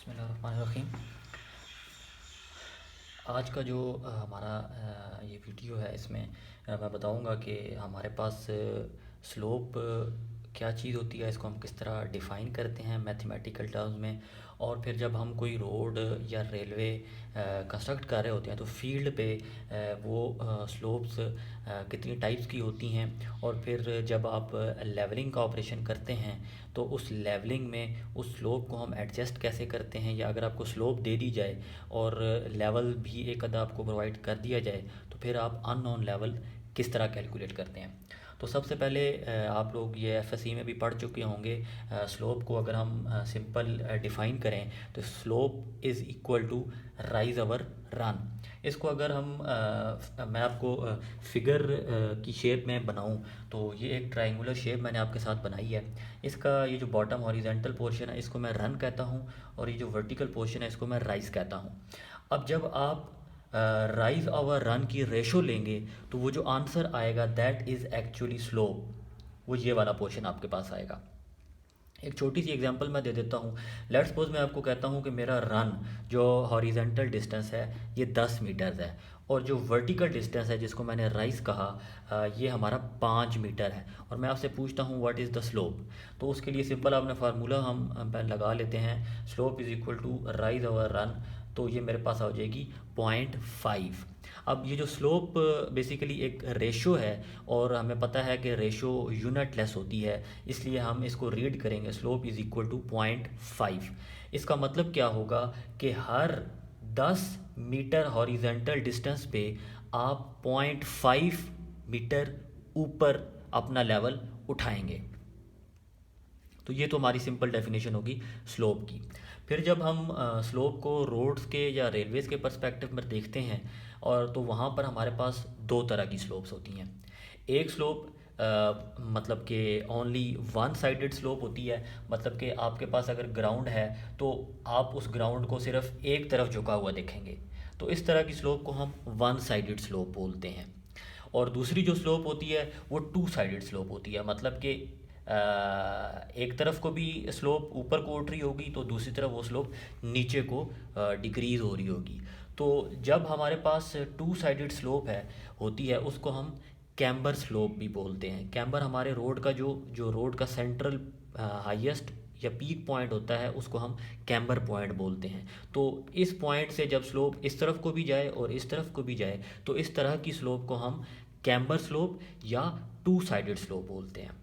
बिस्मिल्लाहिर्रहमानिर्रहीम। आज का जो हमारा ये वीडियो है, इसमें मैं बताऊंगा कि हमारे पास स्लोप क्या चीज़ होती है, इसको हम किस तरह डिफ़ाइन करते हैं मैथमेटिकल टर्म्स में। और फिर जब हम कोई रोड या रेलवे कंस्ट्रक्ट कर रहे होते हैं तो फील्ड पे वो स्लोप्स कितनी टाइप्स की होती हैं। और फिर जब आप लेवलिंग का ऑपरेशन करते हैं तो उस लेवलिंग में उस स्लोप को हम एडजस्ट कैसे करते हैं, या अगर आपको स्लोप दे दी जाए और लेवल भी एक आधा आपको प्रोवाइड कर दिया जाए तो फिर आप अननोन लेवल किस तरह कैलकुलेट करते हैं। तो सबसे पहले आप लोग ये एफएससी में भी पढ़ चुके होंगे। स्लोप को अगर हम सिंपल डिफ़ाइन करें तो slope is equal to rise over run. इसको अगर हम मैं आपको फिगर की शेप में बनाऊं तो ये एक ट्रायंगुलर शेप मैंने आपके साथ बनाई है। इसका ये जो बॉटम हॉरिजेंटल पोर्शन है इसको मैं रन कहता हूँ, और ये जो वर्टिकल पोर्शन है इसको मैं राइज कहता हूँ। अब जब आप राइज और रन की रेशो लेंगे तो वो जो आंसर आएगा दैट इज़ एक्चुअली स्लोप, वो ये वाला पोर्शन आपके पास आएगा। एक छोटी सी एग्जांपल मैं दे देता हूँ। लेट्स सपोज मैं आपको कहता हूँ कि मेरा रन जो हॉरिजेंटल डिस्टेंस है ये 10 मीटर्स है, और जो वर्टिकल डिस्टेंस है जिसको मैंने राइज कहा ये हमारा 5 मीटर है। और मैं आपसे पूछता हूँ व्हाट इज़ द स्लोप। तो उसके लिए सिंपल आपने फार्मूला हम लगा लेते हैं, slope is equal to rise over run. तो ये मेरे पास आ जाएगी 0.5। अब ये जो स्लोप बेसिकली एक रेशो है, और हमें पता है कि रेशो यूनिट लेस होती है, इसलिए हम इसको रीड करेंगे स्लोप इज़ इक्वल टू 0.5। इसका मतलब क्या होगा कि हर 10 मीटर हॉरिजेंटल डिस्टेंस पे आप 0.5 मीटर ऊपर अपना लेवल उठाएंगे। तो ये तो हमारी सिंपल डेफिनेशन होगी स्लोप की। फिर जब हम स्लोप को रोड्स के या रेलवेज़ के पर्सपेक्टिव में देखते हैं, और तो वहाँ पर हमारे पास दो तरह की स्लोप्स होती हैं। एक स्लोप मतलब कि ओनली वन साइडेड स्लोप होती है, मतलब कि आपके पास अगर ग्राउंड है तो आप उस ग्राउंड को सिर्फ एक तरफ झुका हुआ देखेंगे, तो इस तरह की स्लोप को हम वन साइडेड स्लोप बोलते हैं। और दूसरी जो स्लोप होती है वो टू साइडेड स्लोप होती है, मतलब कि एक तरफ को भी स्लोप ऊपर को उठ रही होगी तो दूसरी तरफ वो स्लोप नीचे को डिक्रीज़ हो रही होगी। तो जब हमारे पास टू साइडेड स्लोप है होती है उसको हम कैम्बर स्लोप भी बोलते हैं। कैम्बर हमारे रोड का जो जो रोड का सेंट्रल हाईएस्ट या पीक पॉइंट होता है उसको हम कैम्बर पॉइंट बोलते हैं। तो इस पॉइंट से जब स्लोप इस तरफ को भी जाए और इस तरफ को भी जाए तो इस तरह की स्लोप को हम कैम्बर स्लोप या टू साइडेड स्लोप बोलते हैं।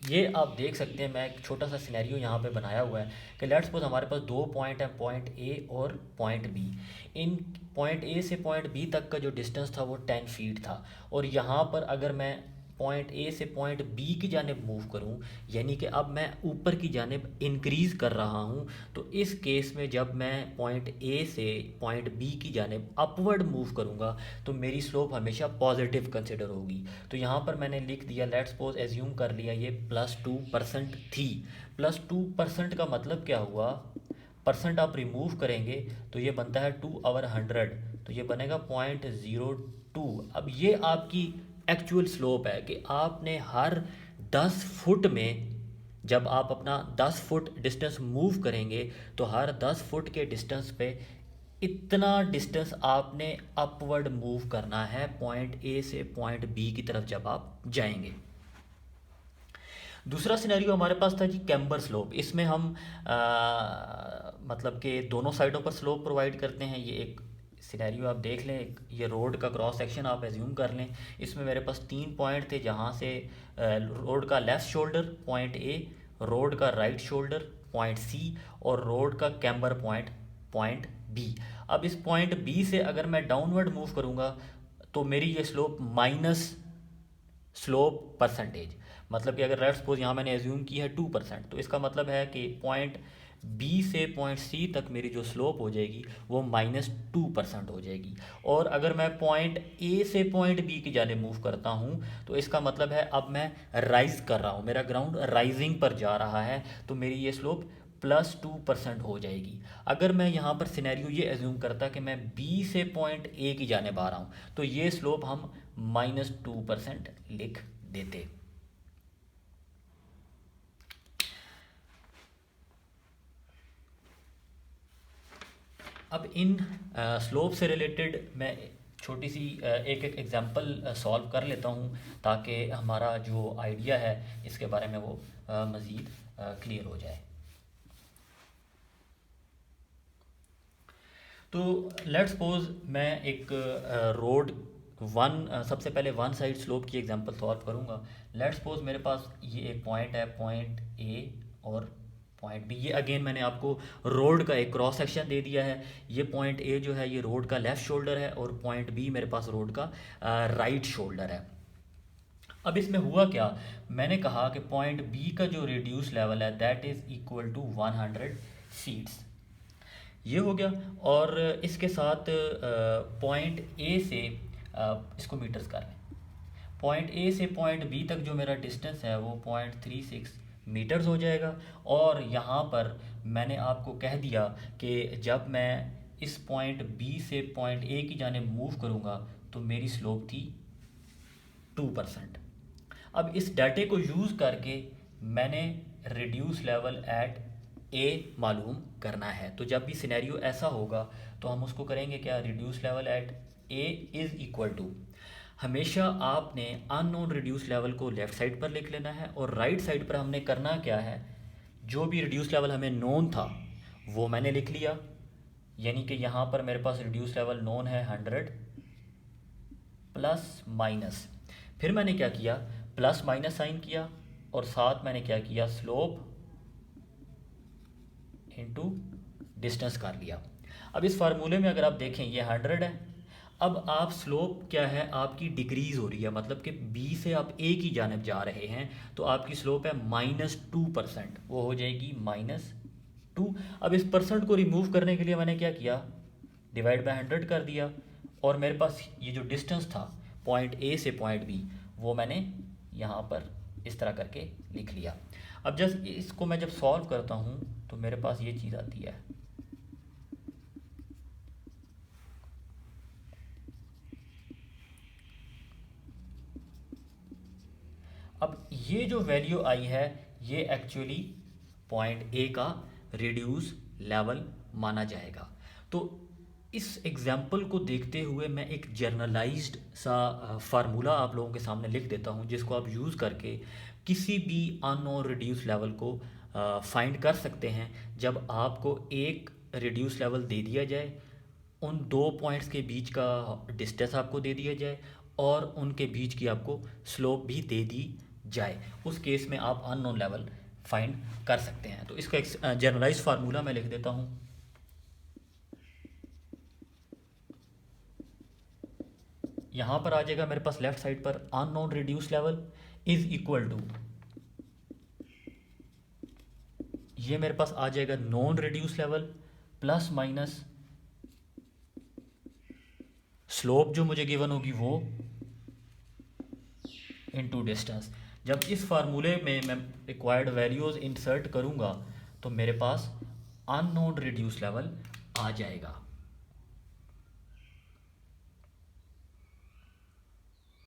ये आप देख सकते हैं, मैं एक छोटा सा सिनेरियो यहाँ पे बनाया हुआ है कि लेट्स सपोज हमारे पास दो पॉइंट हैं, पॉइंट ए और पॉइंट बी। इन पॉइंट ए से पॉइंट बी तक का जो डिस्टेंस था वो 10 फीट था, और यहाँ पर अगर मैं पॉइंट ए से पॉइंट बी की जानिब मूव करूँ, यानी कि अब मैं ऊपर की जानिब इंक्रीज़ कर रहा हूँ, तो इस केस में जब मैं पॉइंट ए से पॉइंट बी की जानिब अपवर्ड मूव करूँगा तो मेरी स्लोप हमेशा पॉजिटिव कंसिडर होगी। तो यहाँ पर मैंने लिख दिया, लेट्स सपोज एज्यूम कर लिया ये +2% थी। +2% का मतलब क्या हुआ, परसेंट आप रिमूव करेंगे तो ये बनता है 2/100, तो ये बनेगा 0.02। अब ये आपकी एक्चुअल स्लोप है कि आपने हर 10 फुट में, जब आप अपना 10 फुट डिस्टेंस मूव करेंगे तो हर 10 फुट के डिस्टेंस पे इतना डिस्टेंस आपने अपवर्ड मूव करना है पॉइंट ए से पॉइंट बी की तरफ जब आप जाएंगे। दूसरा सिनेरियो हमारे पास था जी कैम्बर स्लोप। इसमें हम मतलब कि दोनों साइडों पर स्लोप प्रोवाइड करते हैं। ये एक सिनेरियो आप देख लें, ये रोड का क्रॉस सेक्शन आप एज्यूम कर लें। इसमें मेरे पास 3 पॉइंट थे, जहाँ से रोड का left shoulder point A, road का राइट शोल्डर पॉइंट सी, और रोड का कैम्बर पॉइंट पॉइंट बी। अब इस पॉइंट बी से अगर मैं डाउनवर्ड मूव करूँगा तो मेरी ये स्लोप माइनस स्लोप परसेंटेज, मतलब कि अगर लेट्स सपोज यहाँ मैंने एज्यूम की है 2%, तो इसका मतलब है कि पॉइंट बी से पॉइंट सी तक मेरी जो स्लोप हो जाएगी वो -2% हो जाएगी। और अगर मैं पॉइंट ए से पॉइंट बी की जाने मूव करता हूँ तो इसका मतलब है अब मैं राइज कर रहा हूँ, मेरा ग्राउंड राइजिंग पर जा रहा है, तो मेरी ये स्लोप +2% हो जाएगी। अगर मैं यहाँ पर सिनेरियो ये एज्यूम करता कि मैं बी से पॉइंट ए की जाने आ रहा हूँ तो ये स्लोप हम -2% लिख देते। अब इन स्लोप से रिलेटेड मैं छोटी सी एक एक एग्जांपल सॉल्व कर लेता हूँ ताकि हमारा जो आइडिया है इसके बारे में वो मज़ीद क्लियर हो जाए। तो लेट्स सपोज मैं एक रोड सबसे पहले वन साइड स्लोप की एग्जांपल सॉल्व करूँगा। लेट्स सपोज मेरे पास ये एक पॉइंट है, पॉइंट ए और पॉइंट बी। ये अगेन मैंने आपको रोड का एक क्रॉस सेक्शन दे दिया है। ये पॉइंट ए जो है ये रोड का लेफ़्ट शोल्डर है और पॉइंट बी मेरे पास रोड का राइट शोल्डर है। अब इसमें हुआ क्या, मैंने कहा कि पॉइंट बी का जो रिड्यूस लेवल है that is equal to 100 feets, ये हो गया। और इसके साथ पॉइंट ए से इसको मीटर्स कर लें, पॉइंट ए से पॉइंट बी तक जो मेरा डिस्टेंस है वो 0.36 मीटर्स हो जाएगा। और यहाँ पर मैंने आपको कह दिया कि जब मैं इस पॉइंट बी से पॉइंट ए की जानिब मूव करूँगा तो मेरी स्लोप थी 2%। अब इस डाटे को यूज़ करके मैंने रिड्यूस लेवल एट ए मालूम करना है। तो जब भी सिनेरियो ऐसा होगा तो हम उसको करेंगे क्या, reduce level at A is equal to, हमेशा आपने अननोन रिड्यूस लेवल को लेफ़्ट साइड पर लिख लेना है और राइट साइड पर हमने करना क्या है, जो भी रिड्यूस लेवल हमें नोन था वो मैंने लिख लिया। यानी कि यहाँ पर मेरे पास रिड्यूस लेवल नोन है 100 प्लस माइनस, फिर मैंने क्या किया, प्लस माइनस साइन किया और साथ मैंने क्या किया, स्लोप इनटू डिस्टेंस कर लिया। अब इस फार्मूले में अगर आप देखें ये 100 है। अब आप स्लोप क्या है आपकी डिक्रीज़ हो रही है, मतलब कि बी से आप ए की जानिब जा रहे हैं तो आपकी स्लोप है -2%, वो हो जाएगी -2। अब इस परसेंट को रिमूव करने के लिए मैंने क्या किया, डिवाइड बाय 100 कर दिया और मेरे पास ये जो डिस्टेंस था पॉइंट ए से पॉइंट बी वो मैंने यहाँ पर इस तरह करके लिख लिया। अब जब इसको मैं सॉल्व करता हूँ तो मेरे पास ये चीज़ आती है। अब ये जो वैल्यू आई है ये एक्चुअली पॉइंट ए का रिड्यूस लेवल माना जाएगा। तो इस एग्जाम्पल को देखते हुए मैं एक जर्नलाइज्ड सा फार्मूला आप लोगों के सामने लिख देता हूँ जिसको आप यूज़ करके किसी भी अननोन रिड्यूस लेवल को फाइंड कर सकते हैं। जब आपको एक रिड्यूस लेवल दे दिया जाए, उन दो पॉइंट्स के बीच का डिस्टेंस आपको दे दिया जाए और उनके बीच की आपको स्लोप भी दे दी जाए, उस केस में आप अननोन लेवल फाइंड कर सकते हैं। तो इसका एक जनरलाइज फार्मूला मैं लिख देता हूँ। यहाँ पर आ जाएगा मेरे पास लेफ्ट साइड पर unknown reduce level is equal to, ये मेरे पास आ जाएगा known reduce level plus minus slope जो मुझे गिवन होगी वो इनटू डिस्टेंस। जब इस फार्मूले में मैं रिक्वायर्ड वैल्यूज़ इंसर्ट करूँगा तो मेरे पास अननोन रिड्यूस लेवल आ जाएगा।